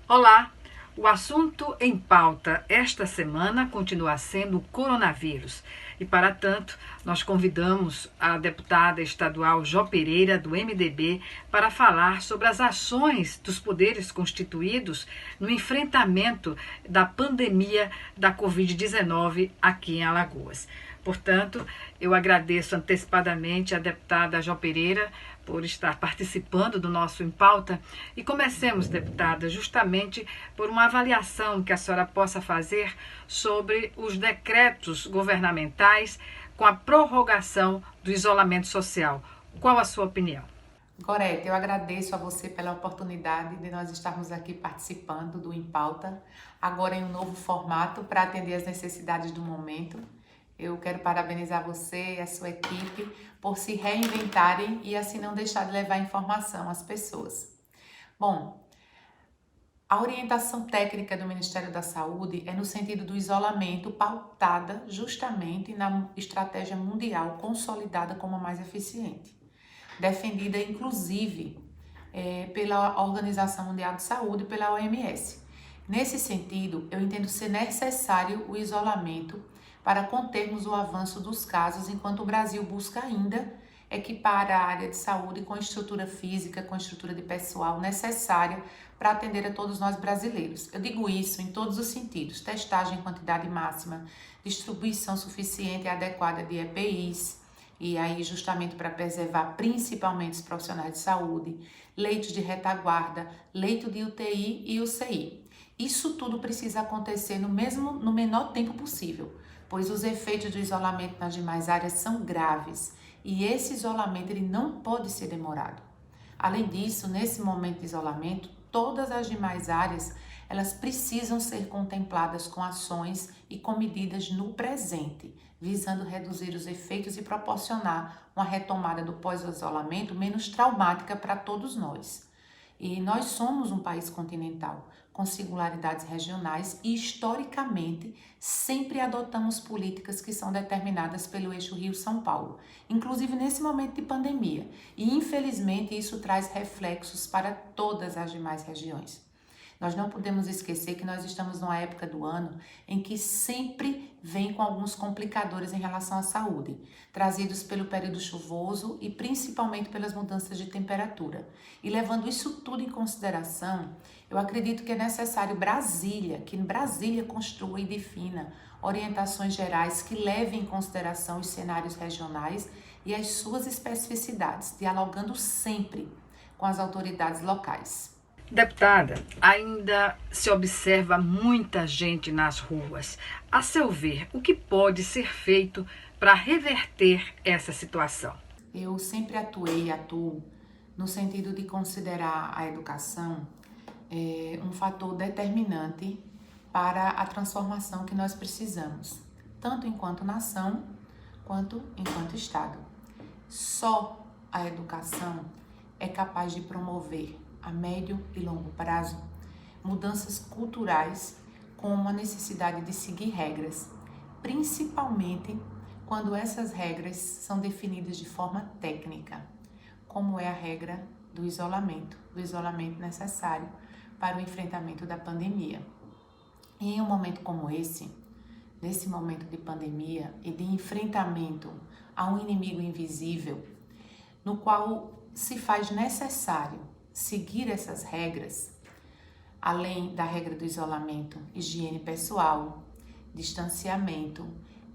Olá! O assunto em pauta esta semana continua sendo o coronavírus. E, para tanto, nós convidamos a deputada estadual Jó Pereira, do MDB, para falar sobre as ações dos poderes constituídos no enfrentamento da pandemia da Covid-19 aqui em Alagoas. Portanto, eu agradeço antecipadamente a deputada Jó Pereira por estar participando do nosso Em Pauta. E comecemos, deputada, justamente por uma avaliação que a senhora possa fazer sobre os decretos governamentais com a prorrogação do isolamento social. Qual a sua opinião? Gorete, eu agradeço a você pela oportunidade de nós estarmos aqui participando do Em Pauta, agora em um novo formato para atender às necessidades do momento. Eu quero parabenizar você e a sua equipe por se reinventarem e assim não deixar de levar informação às pessoas. Bom, a orientação técnica do Ministério da Saúde é no sentido do isolamento, pautada justamente na estratégia mundial consolidada como a mais eficiente, defendida inclusive pela Organização Mundial de Saúde, pela OMS. Nesse sentido, eu entendo ser necessário o isolamento para contermos o avanço dos casos, enquanto o Brasil busca ainda equipar a área de saúde com estrutura física, com estrutura de pessoal necessária para atender a todos nós brasileiros. Eu digo isso em todos os sentidos: testagem em quantidade máxima, distribuição suficiente e adequada de EPIs, e aí justamente para preservar principalmente os profissionais de saúde, leitos de retaguarda, leito de UTI e UCI. Isso tudo precisa acontecer no menor tempo possível, pois os efeitos do isolamento nas demais áreas são graves e esse isolamento ele não pode ser demorado. Além disso, nesse momento de isolamento, todas as demais áreas elas precisam ser contempladas com ações e com medidas no presente, visando reduzir os efeitos e proporcionar uma retomada do pós-isolamento menos traumática para todos nós. E nós somos um país continental, com singularidades regionais e, historicamente, sempre adotamos políticas que são determinadas pelo eixo Rio-São Paulo, inclusive nesse momento de pandemia. E, infelizmente, isso traz reflexos para todas as demais regiões. Nós não podemos esquecer que nós estamos numa época do ano em que sempre vem com alguns complicadores em relação à saúde, trazidos pelo período chuvoso e principalmente pelas mudanças de temperatura. E levando isso tudo em consideração, eu acredito que é necessário que Brasília construa e defina orientações gerais que levem em consideração os cenários regionais e as suas especificidades, dialogando sempre com as autoridades locais. Deputada, ainda se observa muita gente nas ruas. A seu ver, o que pode ser feito para reverter essa situação? Eu sempre atuei e atuo no sentido de considerar a educação um fator determinante para a transformação que nós precisamos, tanto enquanto nação quanto enquanto Estado. Só a educação é capaz de promover a médio e longo prazo mudanças culturais como a necessidade de seguir regras, principalmente quando essas regras são definidas de forma técnica, como é a regra do isolamento necessário para o enfrentamento da pandemia. E em um momento como esse, nesse momento de pandemia e de enfrentamento a um inimigo invisível, no qual se faz necessário seguir essas regras, além da regra do isolamento, higiene pessoal, distanciamento,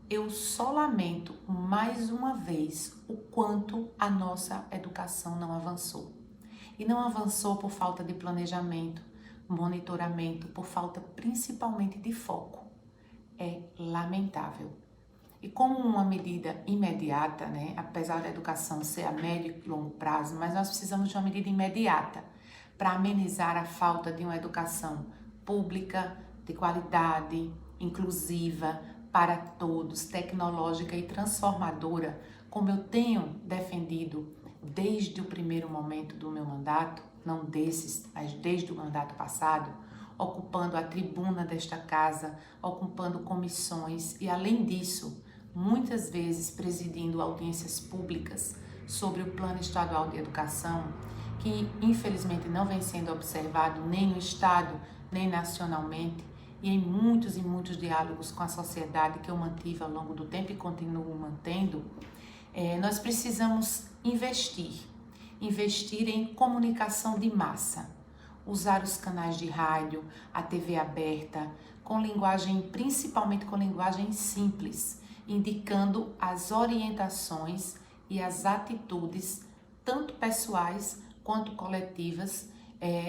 eu só lamento mais uma vez o quanto a nossa educação não avançou. E não avançou por falta de planejamento, monitoramento, por falta principalmente de foco. É lamentável. E como uma medida imediata, apesar da educação ser a médio e longo prazo, mas nós precisamos de uma medida imediata para amenizar a falta de uma educação pública, de qualidade, inclusiva, para todos, tecnológica e transformadora, como eu tenho defendido desde o primeiro momento do meu mandato, não desses, mas desde o mandato passado, ocupando a tribuna desta casa, ocupando comissões e, além disso, muitas vezes presidindo audiências públicas sobre o Plano Estadual de Educação, que infelizmente não vem sendo observado nem no Estado, nem nacionalmente, e em muitos e muitos diálogos com a sociedade que eu mantive ao longo do tempo e continuo mantendo, nós precisamos investir em comunicação de massa, usar os canais de rádio, a TV aberta, principalmente com linguagem simples, indicando as orientações e as atitudes, tanto pessoais quanto coletivas,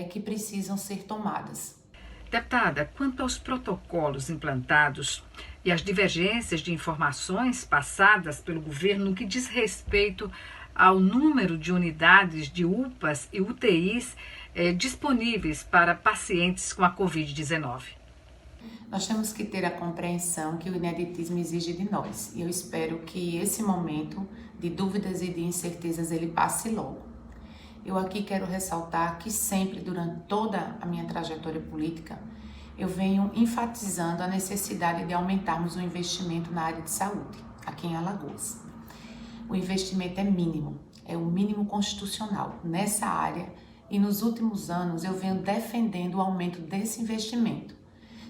que precisam ser tomadas. Deputada, quanto aos protocolos implantados e as divergências de informações passadas pelo governo no que diz respeito ao número de unidades de UPAs e UTIs disponíveis para pacientes com a Covid-19. Nós temos que ter a compreensão que o ineditismo exige de nós, e eu espero que esse momento de dúvidas e de incertezas ele passe logo. Eu aqui quero ressaltar que sempre, durante toda a minha trajetória política, eu venho enfatizando a necessidade de aumentarmos o investimento na área de saúde, aqui em Alagoas. O investimento é mínimo, é o mínimo constitucional nessa área, e nos últimos anos eu venho defendendo o aumento desse investimento.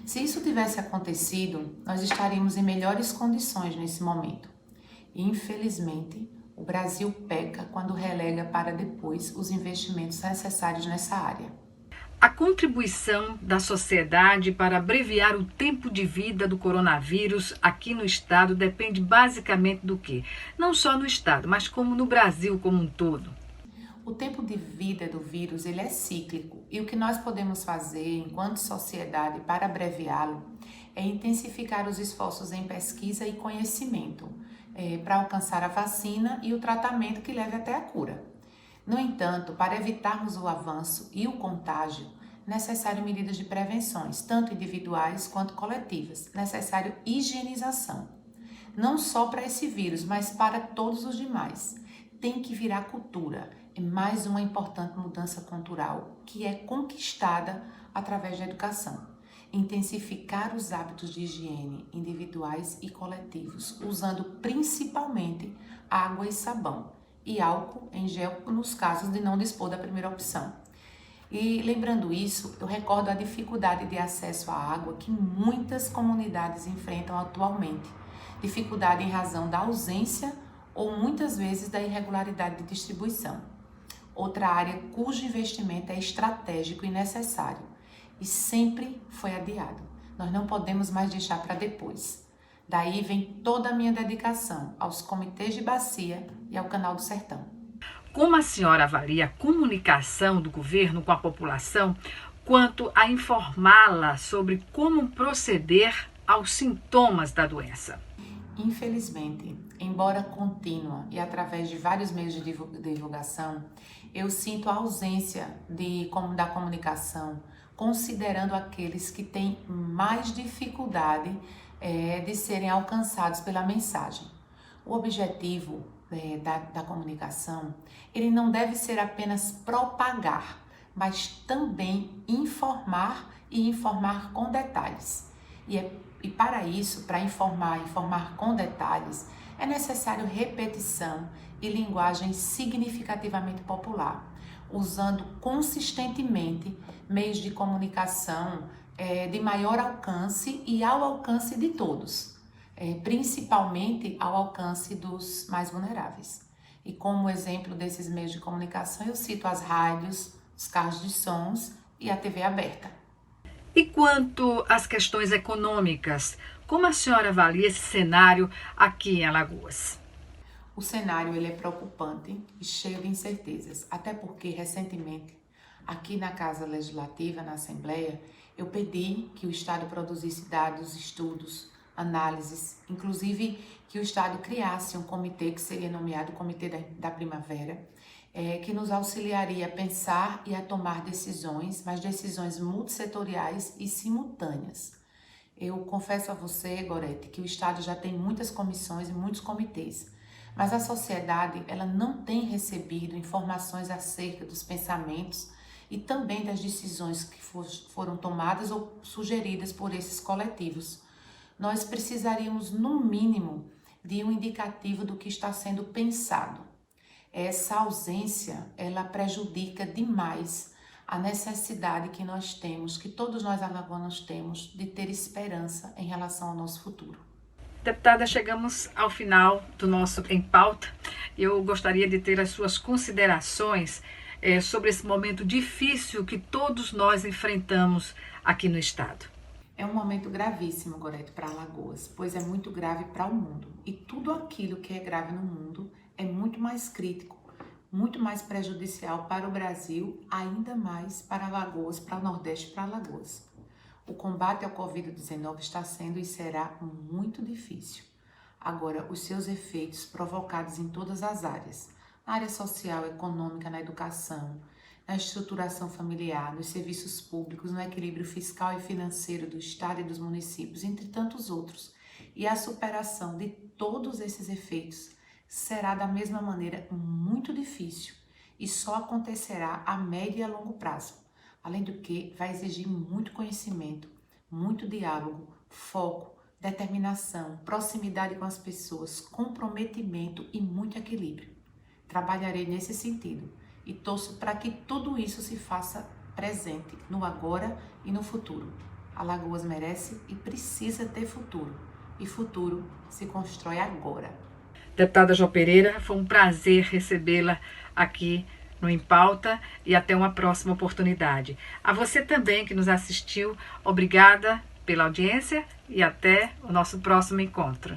Se isso tivesse acontecido, nós estaríamos em melhores condições nesse momento. Infelizmente, o Brasil peca quando relega para depois os investimentos necessários nessa área. A contribuição da sociedade para abreviar o tempo de vida do coronavírus aqui no estado depende basicamente do quê? Não só no estado, mas como no Brasil como um todo. O tempo de vida do vírus ele é cíclico, e o que nós podemos fazer enquanto sociedade para abreviá-lo é intensificar os esforços em pesquisa e conhecimento para alcançar a vacina e o tratamento que leve até a cura. No entanto, para evitarmos o avanço e o contágio, é necessário medidas de prevenções, tanto individuais quanto coletivas, necessário higienização, não só para esse vírus, mas para todos os demais. Tem que virar cultura. É mais uma importante mudança cultural que é conquistada através da educação. Intensificar os hábitos de higiene individuais e coletivos, usando principalmente água e sabão e álcool em gel nos casos de não dispor da primeira opção. E lembrando isso, eu recordo a dificuldade de acesso à água que muitas comunidades enfrentam atualmente. Dificuldade em razão da ausência ou muitas vezes da irregularidade de distribuição. Outra área cujo investimento é estratégico e necessário e sempre foi adiado. Nós não podemos mais deixar para depois. Daí vem toda a minha dedicação aos comitês de bacia e ao Canal do Sertão. Como a senhora avalia a comunicação do governo com a população quanto a informá-la sobre como proceder aos sintomas da doença? Infelizmente, embora contínua e através de vários meios de divulgação, eu sinto a ausência da comunicação, considerando aqueles que têm mais dificuldade de serem alcançados pela mensagem. O objetivo da comunicação, ele não deve ser apenas propagar, mas também informar e informar com detalhes. E para isso, para informar com detalhes, é necessário repetição e linguagem significativamente popular, usando consistentemente meios de comunicação de maior alcance e ao alcance de todos, principalmente ao alcance dos mais vulneráveis. E como exemplo desses meios de comunicação, eu cito as rádios, os carros de sons e a TV aberta. E quanto às questões econômicas, como a senhora avalia esse cenário aqui em Alagoas? O cenário ele é preocupante e cheio de incertezas, até porque recentemente, aqui na Casa Legislativa, na Assembleia, eu pedi que o Estado produzisse dados, estudos, análises, inclusive que o Estado criasse um comitê que seria nomeado Comitê da Primavera, que nos auxiliaria a pensar e a tomar decisões, mas decisões multissetoriais e simultâneas. Eu confesso a você, Gorete, que o Estado já tem muitas comissões e muitos comitês, mas a sociedade ela não tem recebido informações acerca dos pensamentos e também das decisões que foram tomadas ou sugeridas por esses coletivos. Nós precisaríamos, no mínimo, de um indicativo do que está sendo pensado. essa ausência, ela prejudica demais a necessidade que nós temos, que todos nós alagoanos temos, de ter esperança em relação ao nosso futuro. Deputada, chegamos ao final do nosso Em Pauta. Eu gostaria de ter as suas considerações sobre esse momento difícil que todos nós enfrentamos aqui no estado. É um momento gravíssimo, Gorete, para Alagoas, pois é muito grave para o mundo. E tudo aquilo que é grave no mundo é muito mais crítico, muito mais prejudicial para o Brasil, ainda mais para Alagoas, para o Nordeste e para Alagoas. O combate ao Covid-19 está sendo e será muito difícil. Agora, os seus efeitos provocados em todas as áreas, na área social, econômica, na educação, na estruturação familiar, nos serviços públicos, no equilíbrio fiscal e financeiro do Estado e dos municípios, entre tantos outros. E a superação de todos esses efeitos será da mesma maneira muito difícil e só acontecerá a médio e a longo prazo. Além do que, vai exigir muito conhecimento, muito diálogo, foco, determinação, proximidade com as pessoas, comprometimento e muito equilíbrio. Trabalharei nesse sentido e torço para que tudo isso se faça presente no agora e no futuro. Alagoas merece e precisa ter futuro, e futuro se constrói agora. Deputada Jo Pereira, foi um prazer recebê-la aqui no Em Pauta e até uma próxima oportunidade. A você também que nos assistiu, obrigada pela audiência e até o nosso próximo encontro.